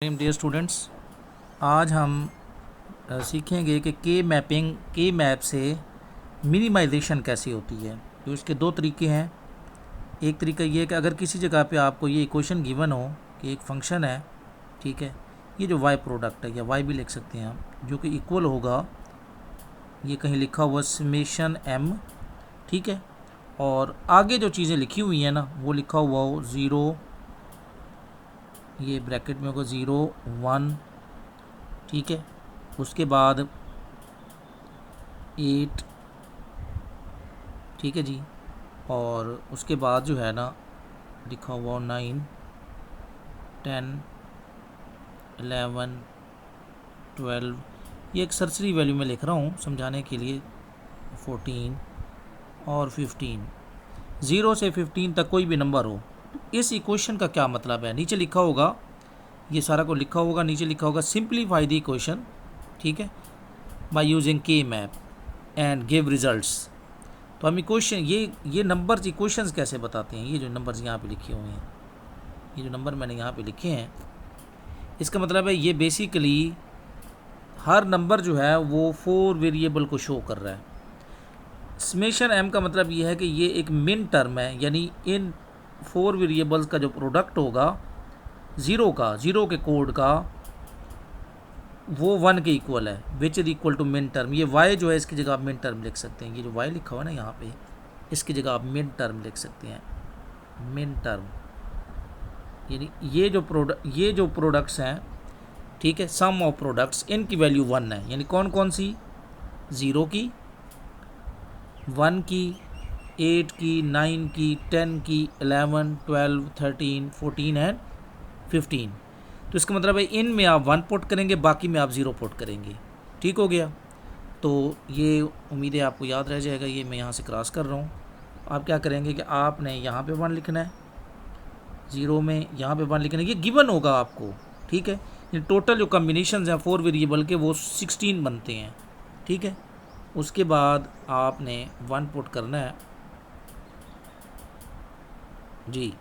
Dear students, आज हम सीखेंगे कि के मैप से मिनिमाइजेशन कैसे होती है। तो इसके दो तरीके हैं। एक तरीका ये है कि अगर किसी जगह पे आपको ये इक्वेशन गिवन हो कि एक फंक्शन है, ठीक है, ये जो y प्रोडक्ट है या y भी लिख सकते हैं आप, जो कि इक्वल होगा, ये कहीं लिखा हुआ समेशन m, ठीक है, और आगे जो चीज़ें लिखी हुई हैं ना वो लिखा हुआ हो 0, ये ब्रैकेट में होगा 0 1, ठीक है, उसके बाद 8, ठीक है जी, और उसके बाद जो है ना लिखा हुआ 9 10 11 12, ये एक सरसरी वैल्यू में लिख रहा हूँ समझाने के लिए, 14 और 15, 0 से 15 तक कोई भी नंबर हो। इस इक्वेशन का क्या मतलब है, नीचे लिखा होगा, ये सारा को लिखा होगा, नीचे लिखा होगा सिंप्लीफाई द इक्वेशन, ठीक है, बाय यूजिंग के मैप एंड गिव रिजल्ट्स। तो हम इक्वेशन ये नंबर्स इक्वेशंस कैसे बताते हैं, ये जो नंबर्स यहाँ पे लिखे हुए हैं, ये जो नंबर मैंने यहाँ पे लिखे हैं, इसका मतलब है ये बेसिकली हर नंबर जो है वो 4 वेरिएबल को शो कर रहा है। समेशन m का मतलब ये है कि ये एक मिन टर्म है, यानी इन 4 वेरिएबल्स का जो प्रोडक्ट होगा ज़ीरो के कोड का, वो 1 के इक्वल है, which is equal to min term. ये y जो है इसकी जगह आप मिन टर्म लिख सकते हैं, ये जो y लिखा हुआ है ना यहाँ पे, इसकी जगह आप मिन टर्म लिख सकते हैं, मिन टर्म, यानी ये जो प्रोडक्ट्स हैं, ठीक है, सम ऑफ प्रोडक्ट्स, इनकी वैल्यू 1 है। यानी कौन कौन सी, 0 की, 1 की, 8 की, 9 की, 10 की, 11 12 13 14 एंड 15। तो इसका मतलब है इन में आप 1 पुट करेंगे, बाकी में आप 0 पुट करेंगे। ठीक हो गया। तो ये उम्मीद है आपको याद रह जाएगा। ये मैं यहाँ से क्रॉस कर रहा हूँ। आप क्या करेंगे कि आपने यहाँ पे 1 लिखना है, 0 में यहाँ पे 1 लिखना है, ये गिवन होगा आपको, ठीक है। ये टोटल जो कम्बिनेशन हैं 4 वेरिएबल के वो 16 बनते हैं, ठीक है। उसके बाद आपने 1 पुट करना है जी।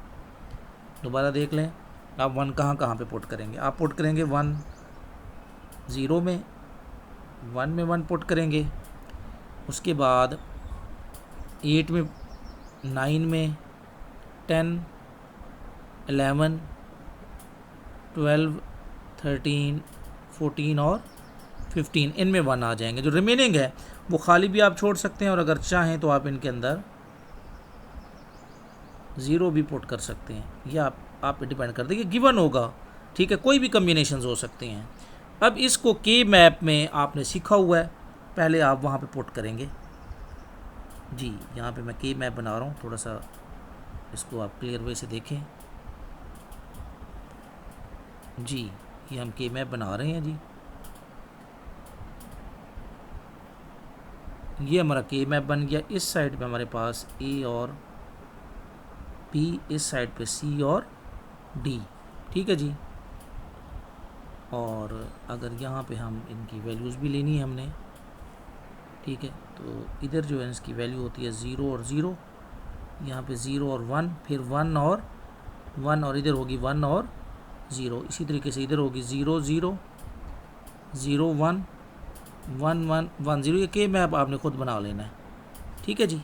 दोबारा देख लें, आप 1 कहाँ पे पुट करेंगे। आप पुट करेंगे 1 0 में, 1 में 1 पुट करेंगे, उसके बाद 8 में, 9 में, 10 11 12 13 14 और 15, इनमें 1 आ जाएंगे। जो रिमेनिंग है वो खाली भी आप छोड़ सकते हैं, और अगर चाहें तो आप इनके अंदर 0 भी पुट कर सकते हैं। ये आप पे डिपेंड करते हैं कि गिवन होगा, ठीक है। कोई भी कम्बिनेशंस हो सकते हैं। अब इसको के मैप में आपने सीखा हुआ है, पहले आप वहाँ पे पुट करेंगे जी। यहाँ पे मैं के मैप बना रहा हूँ, थोड़ा सा इसको आप क्लियर वे से देखें जी। ये हम के मैप बना रहे हैं जी। ये हमारा के मैप बन गया। इस साइड पे हमारे पास ए और बी, इस साइड पे सी और डी, ठीक है जी। और अगर यहाँ पे हम इनकी वैल्यूज़ भी लेनी है हमने, ठीक है, तो इधर जो है इसकी वैल्यू होती है 0 और 0, यहाँ पे 0 और 1, फिर 1 और 1, और इधर होगी 1 और 0। इसी तरीके से इधर होगी 0 0 0 1 1 1 1 0। ये के मैप आपने खुद बना लेना है, ठीक है जी।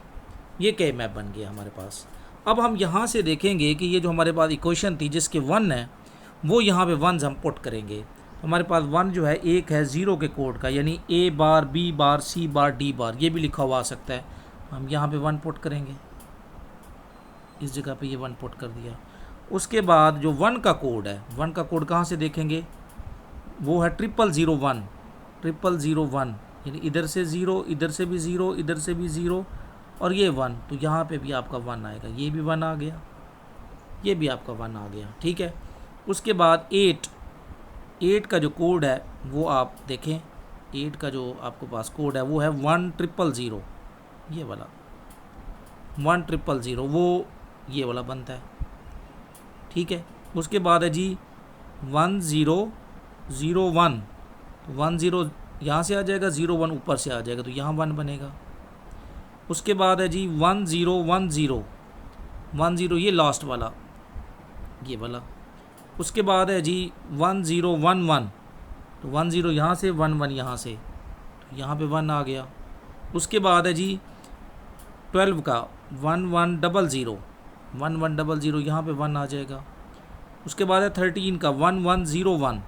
ये के मैप बन गया हमारे पास। अब हम यहाँ से देखेंगे कि ये जो हमारे पास इक्वेशन थी जिसके 1 है, वो यहाँ पे 1 हम पुट करेंगे। हमारे पास 1 जो है एक है 0 के कोड का, यानी A bar B bar C bar D बार, ये भी लिखा हुआ आ सकता है। हम यहाँ पे 1 पुट करेंगे, इस जगह पे ये 1 पुट कर दिया। उसके बाद जो 1 का कोड है, 1 का कोड कहाँ से देखेंगे, वो है 0001 0001, यानी इधर से 0, इधर से भी 0, इधर से भी 0 और ये 1, तो यहाँ पे भी आपका 1 आएगा। ये भी 1 आ गया, ये भी आपका 1 आ गया, ठीक है। उसके बाद 8 का जो कोड है वो आप देखें, 8 का जो आपके पास कोड है वो है 1000, ये वाला 1000, वो ये वाला बनता है, ठीक है। उसके बाद है जी 1001, 10 यहाँ से आ जाएगा, 01 ऊपर से आ जाएगा, तो यहाँ 1 बनेगा। उसके बाद है जी 1010, ये लास्ट वाला, ये वाला उसके बाद है जी 1011, तो 10 यहाँ से 11 यहाँ से, तो यहाँ पे 1 आ गया। उसके बाद है जी 12 का 1100, 1100 यहाँ पे 1 आ जाएगा। उसके बाद है 13 का 1101,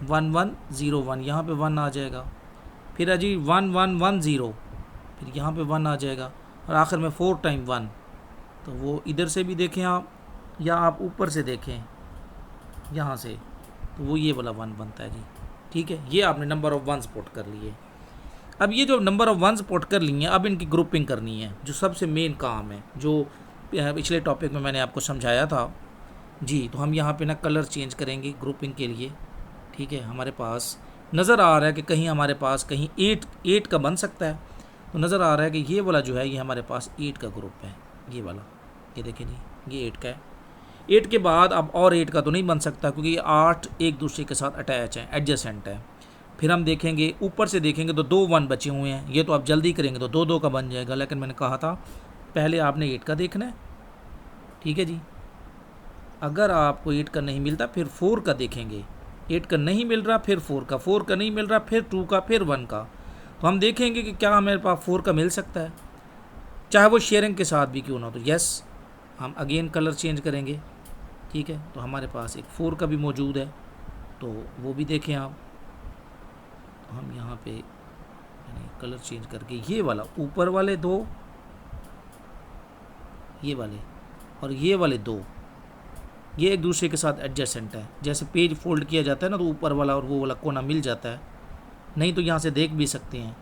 1101 यहाँ पे 1 आ जाएगा। फिर है जी 1110, फिर यहाँ पे 1 आ जाएगा। और आखिर में 4 टाइम 1, तो वो इधर से भी देखें आप या आप ऊपर से देखें यहाँ से, तो वो ये वाला 1 बनता है जी। ठीक है, ये आपने नंबर ऑफ़ 1 स्पॉट कर लिए। अब ये जो नंबर ऑफ़ 1 स्पॉट कर लिए, अब इनकी ग्रुपिंग करनी है, जो सबसे मेन काम है, जो पिछले टॉपिक में मैंने आपको समझाया था जी। तो हम यहाँ पे ना कलर चेंज करेंगे ग्रुपिंग के लिए। ठीक है, हमारे पास नज़र आ रहा है कि कहीं हमारे पास कहीं 8 का बन सकता है, तो नज़र आ रहा है कि ये वाला जो है ये हमारे पास 8 का ग्रुप है, ये वाला, ये देखें जी, ये 8 का है। 8 के बाद अब और 8 का तो नहीं बन सकता, क्योंकि ये 8 एक दूसरे के साथ अटैच है, एडजेसेंट है। फिर हम देखेंगे ऊपर से देखेंगे तो 2 1 बचे हुए हैं, ये तो आप जल्दी करेंगे तो 2 2 का बन जाएगा, लेकिन मैंने कहा था पहले आपने 8 का देखना है। ठीक है जी, अगर आपको 8 का नहीं मिलता फिर 4 का देखेंगे, 8 का नहीं मिल रहा फिर 4 का, 4 का नहीं मिल रहा फिर 2 का, फिर 1 का। तो हम देखेंगे कि क्या हमारे पास 4 का मिल सकता है, चाहे वो शेयरिंग के साथ भी क्यों ना हो। तो यस, हम अगेन कलर चेंज करेंगे। ठीक है, तो हमारे पास एक 4 का भी मौजूद है, तो वो भी देखें आप। तो हम यहाँ पे कलर चेंज करके ये वाला ऊपर वाले 2, ये वाले और ये वाले 2, ये एक दूसरे के साथ एडजेसेंट है। जैसे पेज फोल्ड किया जाता है ना, तो ऊपर वाला और वो वाला कोना मिल जाता है। नहीं तो यहाँ से देख भी सकते हैं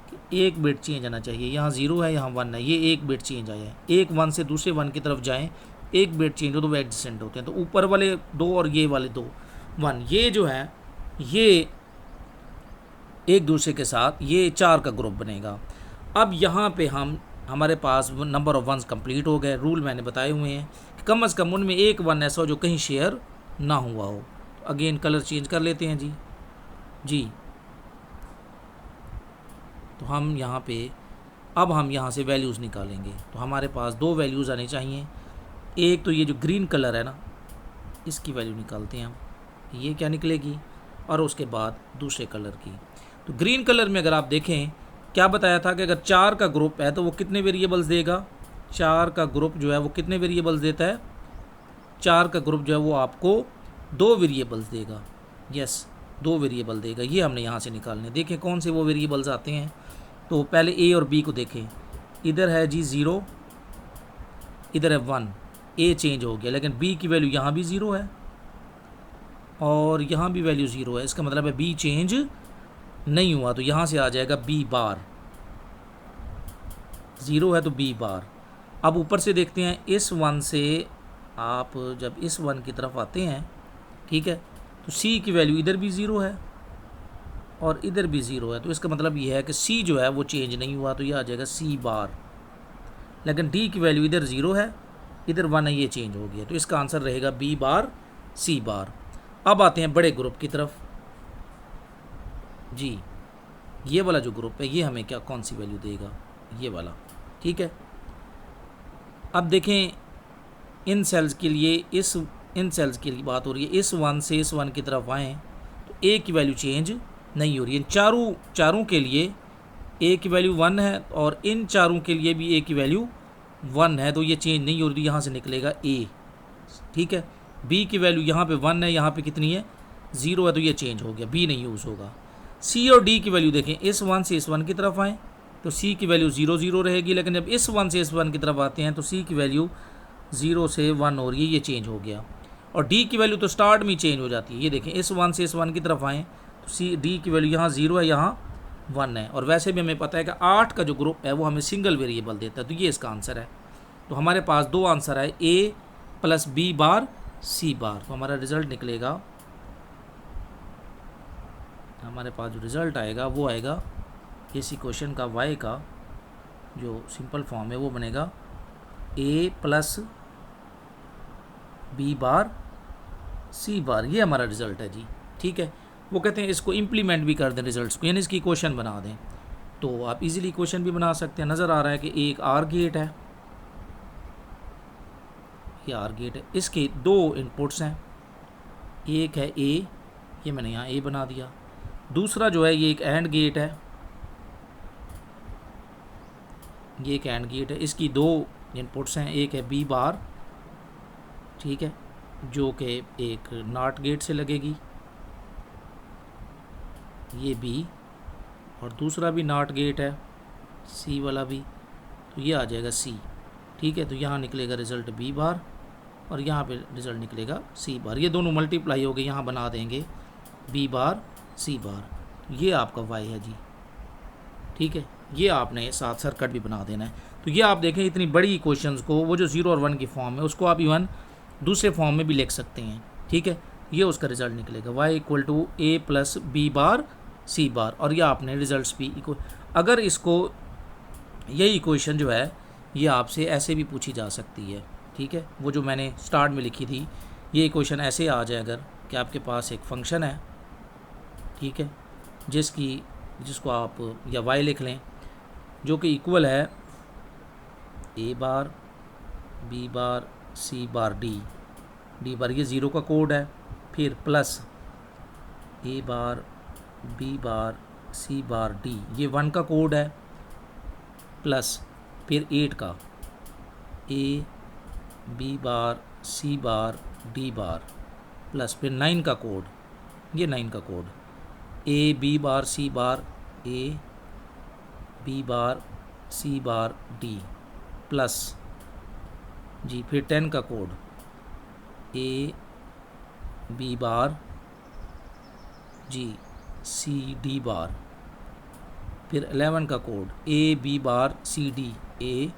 कि एक बिट चेंज आना चाहिए, यहाँ 0 है यहाँ 1 है, ये एक बिट चेंज आया है। एक 1 से दूसरे 1 की तरफ जाएं, एक बिट चेंज हो तो वो एडजेसेंट होते हैं। तो ऊपर वाले 2 और ये वाले 2 1, ये जो है ये एक दूसरे के साथ ये 4 का ग्रुप बनेगा। अब यहाँ पे हमारे पास नंबर ऑफ़ 1s कंप्लीट हो गए। रूल मैंने बताए हुए हैं कि कम से कम उनमें एक 1 ऐसा हो जो कहीं शेयर ना हुआ हो। अगेन कलर चेंज कर लेते हैं जी। तो हम यहाँ पे अब हम यहाँ से वैल्यूज़ निकालेंगे। तो हमारे पास 2 वैल्यूज़ आनी चाहिए। एक तो ये जो ग्रीन कलर है ना, इसकी वैल्यू निकालते हैं हम, ये क्या निकलेगी, और उसके बाद दूसरे कलर की। तो ग्रीन कलर में अगर आप देखें क्या बताया था कि अगर 4 का ग्रुप है तो वो कितने वेरिएबल्स देगा। 4 का ग्रुप जो है वो कितने वेरिएबल्स देता है, 4 का ग्रुप जो है वो आपको 2 वेरिएबल्स देगा। यस, 2 वेरिएबल देगा। ये हमने यहाँ से निकालने, देखें कौन से वो वेरिएबल्स आते हैं। तो पहले ए और बी को देखें, इधर है जी 0, इधर है 1, ए चेंज हो गया, लेकिन बी की वैल्यू यहाँ भी 0 है और यहाँ भी वैल्यू 0 है। इसका मतलब है बी चेंज नहीं हुआ, तो यहाँ से आ जाएगा बी बार। 0 है तो बी बार। अब ऊपर से देखते हैं, इस 1 से आप जब इस 1 की तरफ आते हैं, ठीक है, तो सी की वैल्यू इधर भी 0 है और इधर भी 0 है। तो इसका मतलब ये है कि सी जो है वो चेंज नहीं हुआ, तो ये आ जाएगा सी बार। लेकिन डी की वैल्यू इधर 0 है, इधर 1 है, ये चेंज हो गया, तो इसका आंसर रहेगा बी बार सी बार। अब आते हैं बड़े ग्रुप की तरफ जी। ये वाला जो ग्रुप है ये हमें क्या कौन सी वैल्यू देगा, ये वाला। ठीक है, अब देखें इन सेल्स के लिए, इन सेल्स के लिए बात हो रही है। इस 1 से इस 1 की तरफ आएँ तो ए की वैल्यू चेंज नहीं हो रही है। चारों के लिए ए की वैल्यू 1 है और इन चारों के लिए भी ए की वैल्यू 1 है, तो ये चेंज नहीं हो रही, यहाँ से निकलेगा ए। ठीक है, बी की वैल्यू यहाँ पे 1 है, यहाँ पे कितनी है 0 है, तो ये चेंज हो गया, बी नहीं यूज़ होगा। सी और डी की वैल्यू देखें, इस 1 से इस 1 की तरफ आएँ तो सी की वैल्यू 0 0 रहेगी, लेकिन जब इस 1 से इस 1 की तरफ आते हैं तो सी की वैल्यू 0 से 1 हो रही है, ये चेंज हो गया। और डी की वैल्यू तो स्टार्ट में चेंज हो जाती है। ये देखें, इस 1 से इस 1 की तरफ आएँ तो डी की वैल्यू यहाँ 0 है, यहाँ 1 है। और वैसे भी हमें पता है कि 8 का जो ग्रुप है वो हमें सिंगल वेरिएबल देता है, तो ये इसका आंसर है। तो हमारे पास 2 आंसर है, ए प्लस बी बार सी बार। तो हमारा रिज़ल्ट निकलेगा, हमारे पास जो रिज़ल्ट आएगा वो आएगा इसी क्वेश्चन का y का जो सिंपल फॉर्म है वो बनेगा a plus B bar C बार। ये हमारा रिज़ल्ट है जी। ठीक है, वो कहते हैं इसको इम्प्लीमेंट भी कर दें रिज़ल्ट्स को, यानी इसकी क्वेश्चन बना दें। तो आप इजीली क्वेश्चन भी बना सकते हैं। नज़र आ रहा है कि एक आर गेट है, ये आर गेट है, इसके 2 इनपुट्स हैं, एक है ए, ये मैंने यहाँ ए बना दिया। दूसरा जो है ये एक एंड गेट है, ये एक एंड गेट है, इसकी दो इनपुट्स हैं, एक है बी बार, ठीक है, जो कि एक नॉट गेट से लगेगी, ये बी, और दूसरा भी नॉट गेट है सी वाला भी, तो ये आ जाएगा सी, ठीक है। तो यहाँ निकलेगा रिज़ल्ट बी बार और यहाँ पे रिज़ल्ट निकलेगा सी बार, ये दोनों मल्टीप्लाई हो गए, यहाँ बना देंगे बी बार सी बार, ये आपका वाई है जी, ठीक है। ये आपने साथ सर्किट भी बना देना है। तो ये आप देखें इतनी बड़ी इक्वेशंस को, वो जो 0 और 1 की फॉर्म है उसको आप इवन दूसरे फॉर्म में भी लिख सकते हैं, ठीक है। ये उसका रिज़ल्ट निकलेगा y equal to A plus B bar C bar, और ये आपने रिजल्ट्स भी अगर इसको यही इक्वेशन जो है ये आपसे ऐसे भी पूछी जा सकती है, ठीक है। वो जो मैंने स्टार्ट में लिखी थी ये इक्वेशन ऐसे आ जाए अगर कि आपके पास एक फंक्शन है, ठीक है, जिसको आप या y लिख लें, जो कि इक्वल है ए bar B bar C bar D बार, ये 0 का कोड है, फिर plus A bar B bar C bar D, ये 1 का कोड है, प्लस फिर 8 का A B bar C bar D bar, plus फिर 9 का कोड, ये 9 का code A B bar C bar A B bar C bar D, plus जी फिर 10 का कोड ए बी बार जी सी डी बार, फिर 11 का code A B bar C D A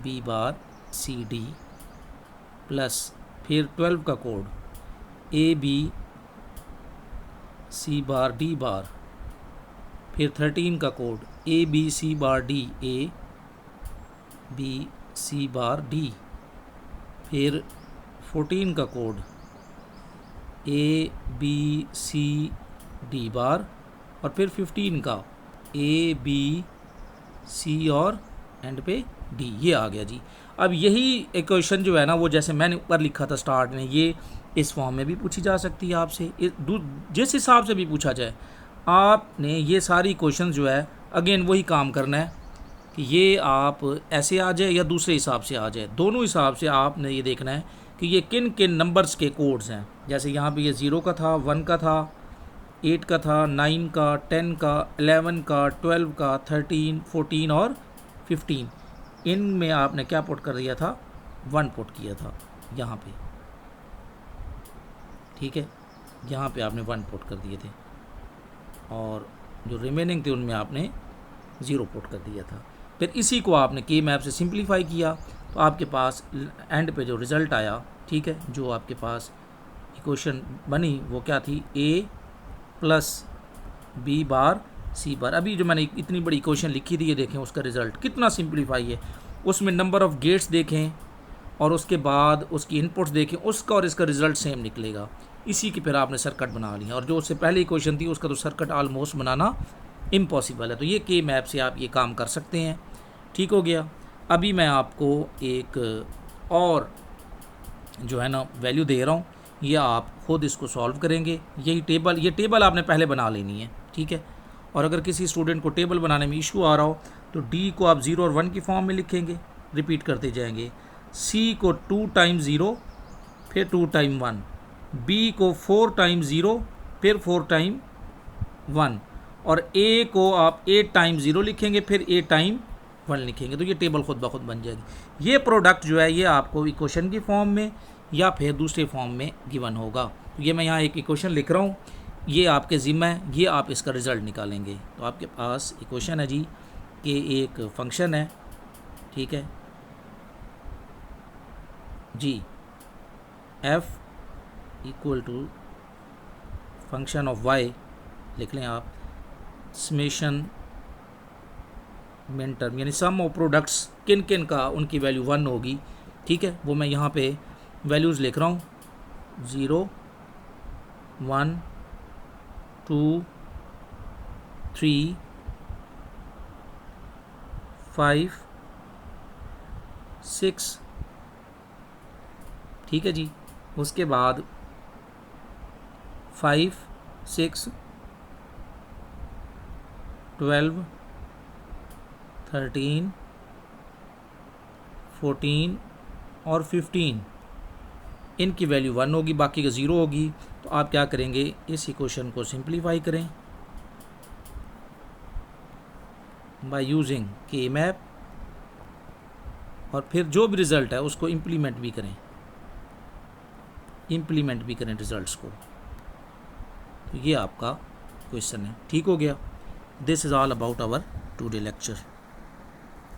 B bar C D, plus फिर 12 का code A B C bar D bar, फिर 13 का code A B C bar D A B C bar D, फिर 14 का code A B C D bar, और फिर 15 का A B सी और एंड पे डी, ये आ गया जी। अब यही इक्वेशन जो है ना वो जैसे मैंने ऊपर लिखा था स्टार्ट में, ये इस फॉर्म में भी पूछी जा सकती है आपसे, जिस हिसाब से भी पूछा जाए। आपने ये सारी इक्वेशन जो है अगेन वही काम करना है कि ये आप ऐसे आ जाए या दूसरे हिसाब से आ जाए, दोनों हिसाब से आपने ये देखना है कि ये किन किन नंबर्स के कोड्स हैं। जैसे यहाँ पे ये 0 का था, 1 का था, 8 का था, 9 का, 10 का, 11 का, 12 का, 13, 14 और 15, इनमें आपने क्या पुट कर दिया था, 1 पुट किया था यहाँ पे, ठीक है। यहाँ पे आपने 1 पुट कर दिए थे और जो रिमेनिंग थे उनमें आपने 0 पुट कर दिया था। फिर इसी को आपने के मैप से सिंप्लीफाई किया तो आपके पास एंड पे जो रिज़ल्ट आया, ठीक है, जो आपके पास इक्वेशन बनी वो क्या थी, ए प्लस बी बार सी बार। अभी जो मैंने इतनी बड़ी इक्वेशन लिखी थी ये देखें उसका रिज़ल्ट कितना सिंप्लीफाई है, उसमें नंबर ऑफ़ गेट्स देखें और उसके बाद उसकी इनपुट्स देखें, उसका और इसका रिज़ल्ट सेम निकलेगा। इसी की फिर आपने सर्किट बना लिया, और जो उससे पहले इक्वेशन थी उसका तो सर्किट ऑलमोस्ट बनाना इम्पॉसिबल है। तो ये के मैप से आप ये काम कर सकते हैं, ठीक हो गया। अभी मैं आपको एक और जो है ना वैल्यू दे रहा हूँ, ये आप खुद इसको सॉल्व करेंगे। ये टेबल आपने पहले बना लेनी है, ठीक है। और अगर किसी स्टूडेंट को टेबल बनाने में इशू आ रहा हो तो डी को आप 0 और 1 की फॉर्म में लिखेंगे, रिपीट करते जाएंगे। सी को 2 टाइम्स 0 फिर 2 टाइम 1, बी को 4 टाइम्स 0 फिर 4 टाइम 1, और ए को आप 8 टाइम 0 लिखेंगे फिर 8 टाइम 1 लिखेंगे। तो ये टेबल खुद ब खुद बन जाएगी। ये प्रोडक्ट जो है ये आपको इक्वेशन की फॉर्म में या फिर दूसरे फॉर्म में गिवन होगा। तो ये मैं यहाँ एक इक्वेशन लिख रहा हूँ, ये आपके ज़िम्मा है, ये आप इसका रिज़ल्ट निकालेंगे। तो आपके पास इक्वेशन है जी कि एक फंक्शन है, ठीक है जी, f equal to function of y लिख लें आप, समेशन मिन टर्म यानी सम ऑफ प्रोडक्ट्स किन किन का उनकी वैल्यू 1 होगी, ठीक है। वो मैं यहाँ पे वैल्यूज़ लिख रहा हूँ, 0 1 2 3 5 6, ठीक है जी। उसके बाद 5, 6, 12, 13, 14 और 15 इनकी वैल्यू 1 होगी, बाकी का 0 होगी। तो आप क्या करेंगे, इस इक्वेशन को सिंप्लीफाई करें बाय यूजिंग के मैप, और फिर जो भी रिज़ल्ट है उसको इम्प्लीमेंट भी करें रिज़ल्ट्स को। तो ये आपका क्वेश्चन है। ठीक हो गया। This is all about our today lecture.